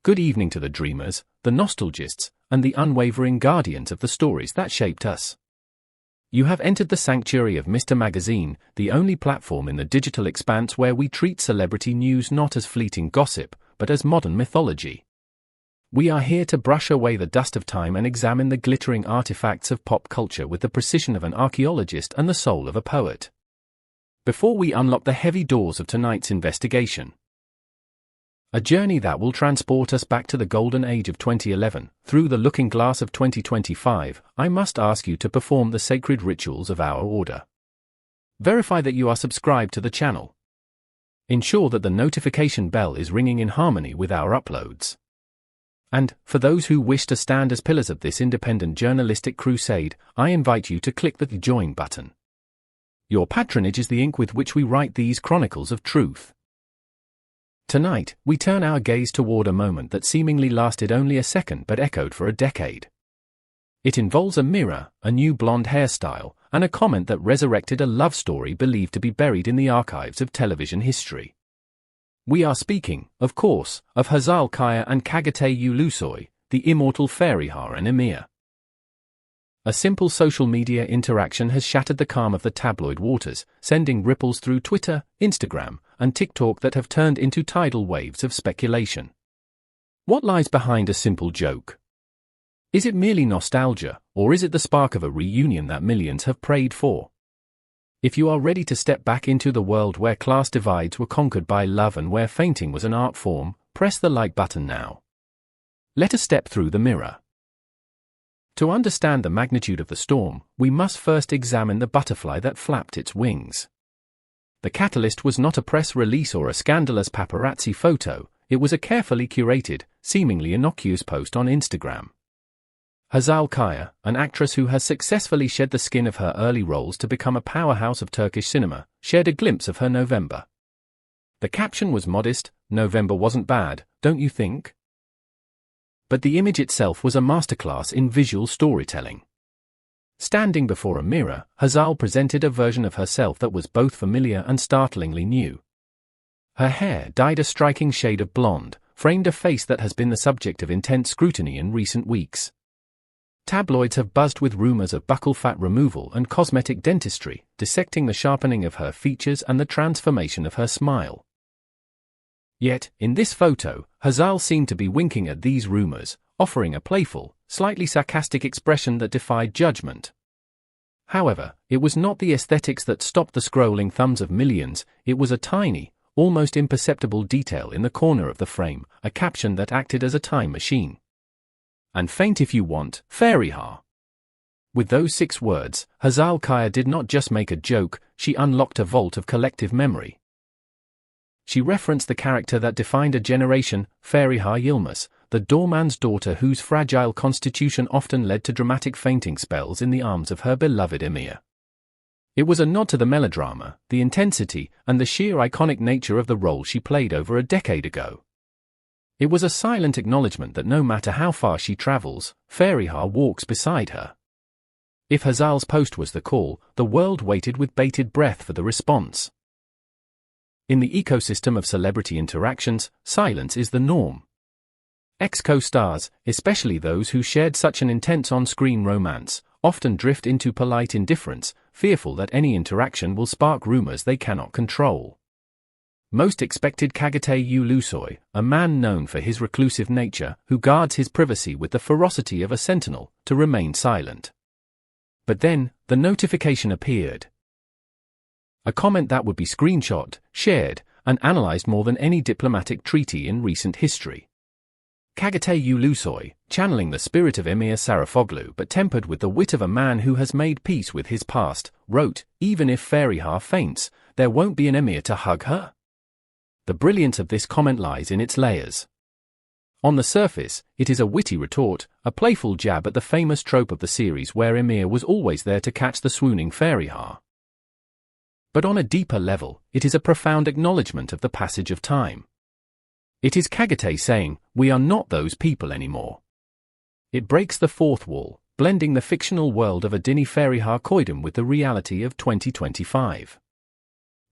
Good evening to the dreamers, the nostalgists, and the unwavering guardians of the stories that shaped us. You have entered the sanctuary of Mr. Magazine, the only platform in the digital expanse where we treat celebrity news not as fleeting gossip, but as modern mythology. We are here to brush away the dust of time and examine the glittering artifacts of pop culture with the precision of an archaeologist and the soul of a poet. Before we unlock the heavy doors of tonight's investigation, a journey that will transport us back to the golden age of 2011, through the looking glass of 2025, I must ask you to perform the sacred rituals of our order. Verify that you are subscribed to the channel. Ensure that the notification bell is ringing in harmony with our uploads. And, for those who wish to stand as pillars of this independent journalistic crusade, I invite you to click the join button. Your patronage is the ink with which we write these chronicles of truth. Tonight, we turn our gaze toward a moment that seemingly lasted only a second but echoed for a decade. It involves a mirror, a new blonde hairstyle, and a comment that resurrected a love story believed to be buried in the archives of television history. We are speaking, of course, of Hazal Kaya and Cagatay Ulusoy, the immortal Fariha and Emir. A simple social media interaction has shattered the calm of the tabloid waters, sending ripples through Twitter, Instagram, and TikTok that have turned into tidal waves of speculation. What lies behind a simple joke? Is it merely nostalgia, or is it the spark of a reunion that millions have prayed for? If you are ready to step back into the world where class divides were conquered by love and where fainting was an art form, press the like button now. Let us step through the mirror. To understand the magnitude of the storm, we must first examine the butterfly that flapped its wings. The catalyst was not a press release or a scandalous paparazzi photo, it was a carefully curated, seemingly innocuous post on Instagram. Hazal Kaya, an actress who has successfully shed the skin of her early roles to become a powerhouse of Turkish cinema, shared a glimpse of her November. The caption was modest, "November wasn't bad, don't you think?" But the image itself was a masterclass in visual storytelling. Standing before a mirror, Hazal presented a version of herself that was both familiar and startlingly new. Her hair, dyed a striking shade of blonde, framed a face that has been the subject of intense scrutiny in recent weeks. Tabloids have buzzed with rumors of buccal fat removal and cosmetic dentistry, dissecting the sharpening of her features and the transformation of her smile. Yet, in this photo, Hazal seemed to be winking at these rumors, offering a playful, slightly sarcastic expression that defied judgment. However, it was not the aesthetics that stopped the scrolling thumbs of millions, it was a tiny, almost imperceptible detail in the corner of the frame, a caption that acted as a time machine. "And faint if you want, Fariha." With those 6 words, Hazal Kaya did not just make a joke, she unlocked a vault of collective memory. She referenced the character that defined a generation, Fariha Yilmaz, the doorman's daughter whose fragile constitution often led to dramatic fainting spells in the arms of her beloved Emir. It was a nod to the melodrama, the intensity, and the sheer iconic nature of the role she played over a decade ago. It was a silent acknowledgement that no matter how far she travels, Fariha walks beside her. If Hazal's post was the call, the world waited with bated breath for the response. In the ecosystem of celebrity interactions, silence is the norm. Ex-co-stars, especially those who shared such an intense on-screen romance, often drift into polite indifference, fearful that any interaction will spark rumors they cannot control. Most expected Cagatay Ulusoy, a man known for his reclusive nature, who guards his privacy with the ferocity of a sentinel, to remain silent. But then, the notification appeared. A comment that would be screenshot, shared, and analyzed more than any diplomatic treaty in recent history. Cagatay Ulusoy, channeling the spirit of Emir Sarafoglu but tempered with the wit of a man who has made peace with his past, wrote, "Even if Fariha faints, there won't be an Emir to hug her." The brilliance of this comment lies in its layers. On the surface, it is a witty retort, a playful jab at the famous trope of the series where Emir was always there to catch the swooning Fariha. But on a deeper level, it is a profound acknowledgement of the passage of time. It is Cagatay saying, "We are not those people anymore." It breaks the fourth wall, blending the fictional world of Adini Fariha Koydum with the reality of 2025.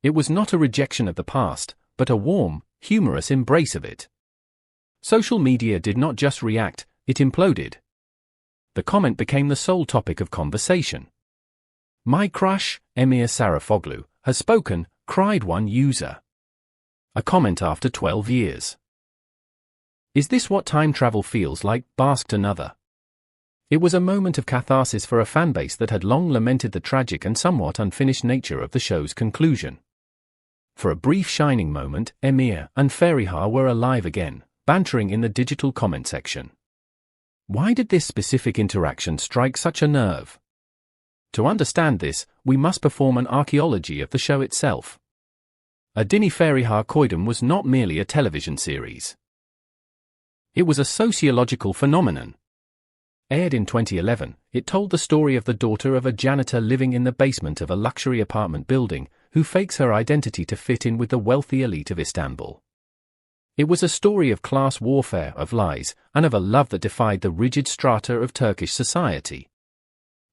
It was not a rejection of the past, but a warm, humorous embrace of it. Social media did not just react, it imploded. The comment became the sole topic of conversation. "My crush, Emir Sarafoglu, has spoken," cried one user. A comment after 12 years. "Is this what time travel feels like?" basked another. It was a moment of catharsis for a fanbase that had long lamented the tragic and somewhat unfinished nature of the show's conclusion. For a brief shining moment, Emir and Fariha were alive again, bantering in the digital comment section. Why did this specific interaction strike such a nerve? To understand this, we must perform an archaeology of the show itself. Adini Fariha Koydum was not merely a television series. It was a sociological phenomenon. Aired in 2011, it told the story of the daughter of a janitor living in the basement of a luxury apartment building, who fakes her identity to fit in with the wealthy elite of Istanbul. It was a story of class warfare, of lies, and of a love that defied the rigid strata of Turkish society.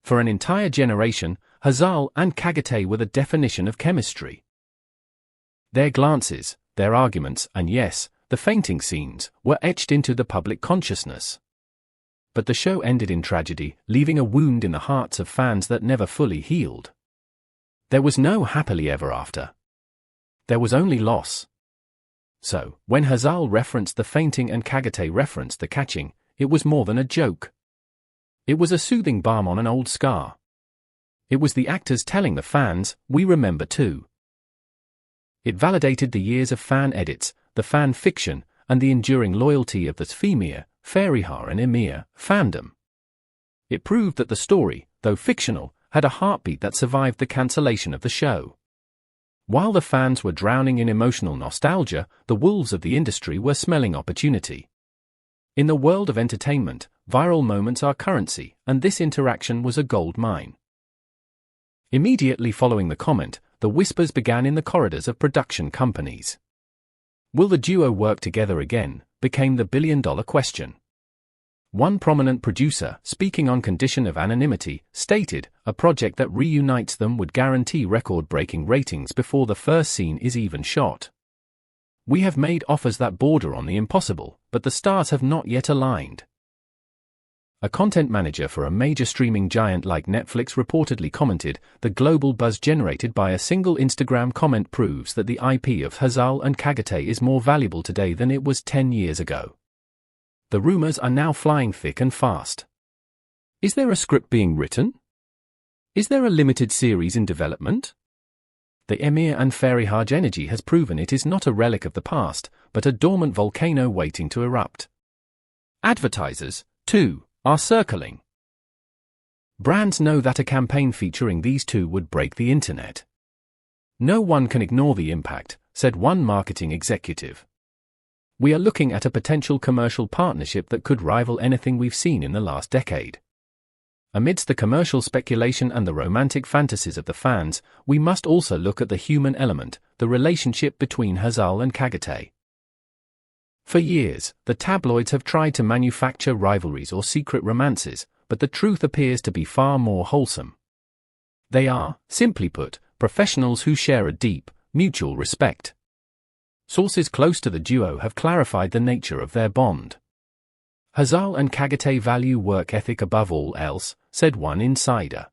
For an entire generation, Hazal and Cagatay were the definition of chemistry. Their glances, their arguments, and yes, the fainting scenes, were etched into the public consciousness. But the show ended in tragedy, leaving a wound in the hearts of fans that never fully healed. There was no happily ever after. There was only loss. So, when Hazal referenced the fainting and Cagatay referenced the catching, it was more than a joke. It was a soothing balm on an old scar. It was the actors telling the fans, "We remember too." It validated the years of fan edits, the fan fiction, and the enduring loyalty of the Femir, Fariha and Emir fandom. It proved that the story, though fictional, had a heartbeat that survived the cancellation of the show. While the fans were drowning in emotional nostalgia, the wolves of the industry were smelling opportunity. In the world of entertainment, viral moments are currency, and this interaction was a gold mine. Immediately following the comment, the whispers began in the corridors of production companies. Will the duo work together again, became the billion-dollar question. One prominent producer, speaking on condition of anonymity, stated, "A project that reunites them would guarantee record-breaking ratings before the first scene is even shot. We have made offers that border on the impossible, but the stars have not yet aligned." A content manager for a major streaming giant like Netflix reportedly commented, "The global buzz generated by a single Instagram comment proves that the IP of Hazal and Cagatay is more valuable today than it was 10 years ago. The rumors are now flying thick and fast. Is there a script being written? Is there a limited series in development?" The Emir and Fariha energy has proven it is not a relic of the past, but a dormant volcano waiting to erupt. Advertisers, too, are circling. Brands know that a campaign featuring these two would break the internet. "No one can ignore the impact," said one marketing executive. "We are looking at a potential commercial partnership that could rival anything we've seen in the last decade." Amidst the commercial speculation and the romantic fantasies of the fans, we must also look at the human element, the relationship between Hazal and Cagatay. For years, the tabloids have tried to manufacture rivalries or secret romances, but the truth appears to be far more wholesome. They are, simply put, professionals who share a deep, mutual respect. Sources close to the duo have clarified the nature of their bond. Hazal and Cagatay value work ethic above all else, said one insider.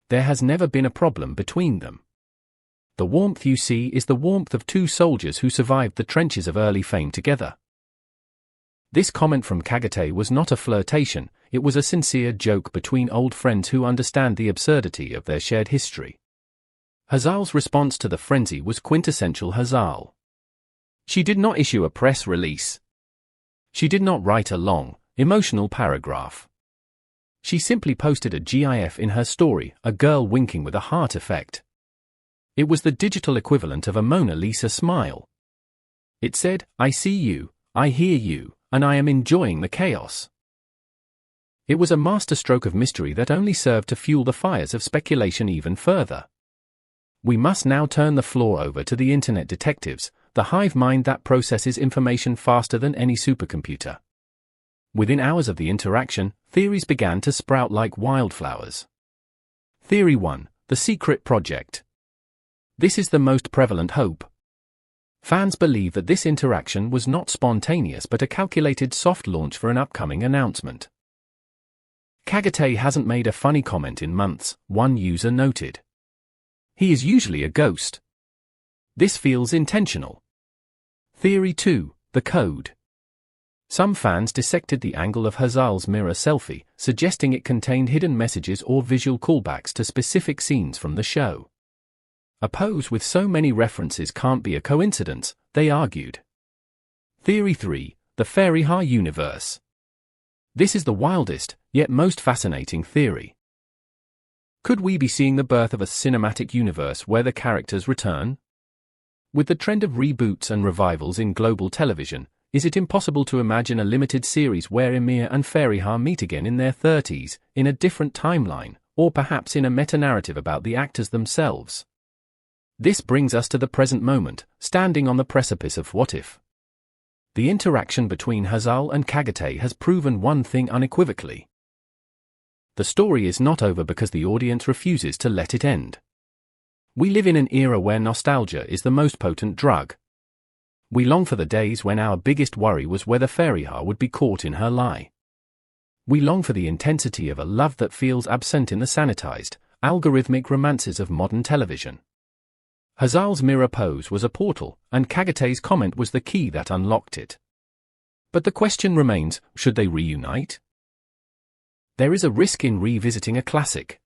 There has never been a problem between them. The warmth you see is the warmth of two soldiers who survived the trenches of early fame together. This comment from Cagatay was not a flirtation, it was a sincere joke between old friends who understand the absurdity of their shared history. Hazal's response to the frenzy was quintessential Hazal. She did not issue a press release. She did not write a long, emotional paragraph. She simply posted a GIF in her story, a girl winking with a heart effect. It was the digital equivalent of a Mona Lisa smile. It said, "I see you, I hear you, and I am enjoying the chaos." It was a masterstroke of mystery that only served to fuel the fires of speculation even further. We must now turn the floor over to the internet detectives, the hive mind that processes information faster than any supercomputer. Within hours of the interaction, theories began to sprout like wildflowers. Theory 1, the secret project. This is the most prevalent hope. Fans believe that this interaction was not spontaneous but a calculated soft launch for an upcoming announcement. Cagatay hasn't made a funny comment in months, one user noted. He is usually a ghost. This feels intentional. Theory 2, the code. Some fans dissected the angle of Hazal's mirror selfie, suggesting it contained hidden messages or visual callbacks to specific scenes from the show. A pose with so many references can't be a coincidence, they argued. Theory 3, the Feriha universe. This is the wildest, yet most fascinating theory. Could we be seeing the birth of a cinematic universe where the characters return? With the trend of reboots and revivals in global television, is it impossible to imagine a limited series where Emir and Feriha meet again in their 30s, in a different timeline, or perhaps in a meta-narrative about the actors themselves? This brings us to the present moment, standing on the precipice of what if. The interaction between Hazal and Cagatay has proven one thing unequivocally. The story is not over because the audience refuses to let it end. We live in an era where nostalgia is the most potent drug. We long for the days when our biggest worry was whether Feriha would be caught in her lie. We long for the intensity of a love that feels absent in the sanitized, algorithmic romances of modern television. Hazal's mirror pose was a portal, and Cagatay's comment was the key that unlocked it. But the question remains, should they reunite? There is a risk in revisiting a classic.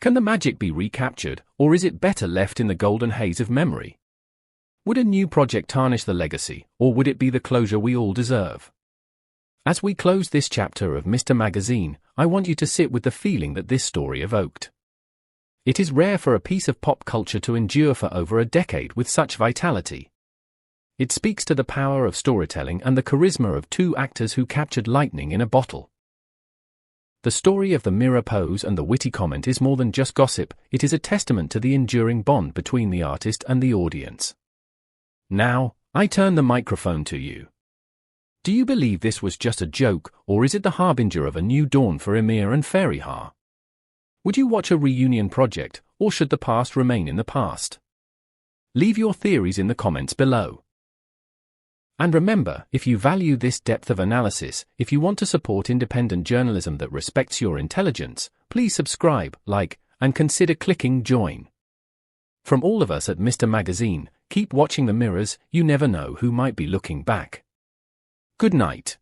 Can the magic be recaptured, or is it better left in the golden haze of memory? Would a new project tarnish the legacy, or would it be the closure we all deserve? As we close this chapter of Mr. Magazine, I want you to sit with the feeling that this story evoked. It is rare for a piece of pop culture to endure for over a decade with such vitality. It speaks to the power of storytelling and the charisma of two actors who captured lightning in a bottle. The story of the mirror pose and the witty comment is more than just gossip, it is a testament to the enduring bond between the artist and the audience. Now, I turn the microphone to you. Do you believe this was just a joke, or is it the harbinger of a new dawn for Emir and Feriha? Would you watch a reunion project, or should the past remain in the past? Leave your theories in the comments below. And remember, if you value this depth of analysis, if you want to support independent journalism that respects your intelligence, please subscribe, like, and consider clicking join. From all of us at Mr. Magazine, keep watching the mirrors, you never know who might be looking back. Good night.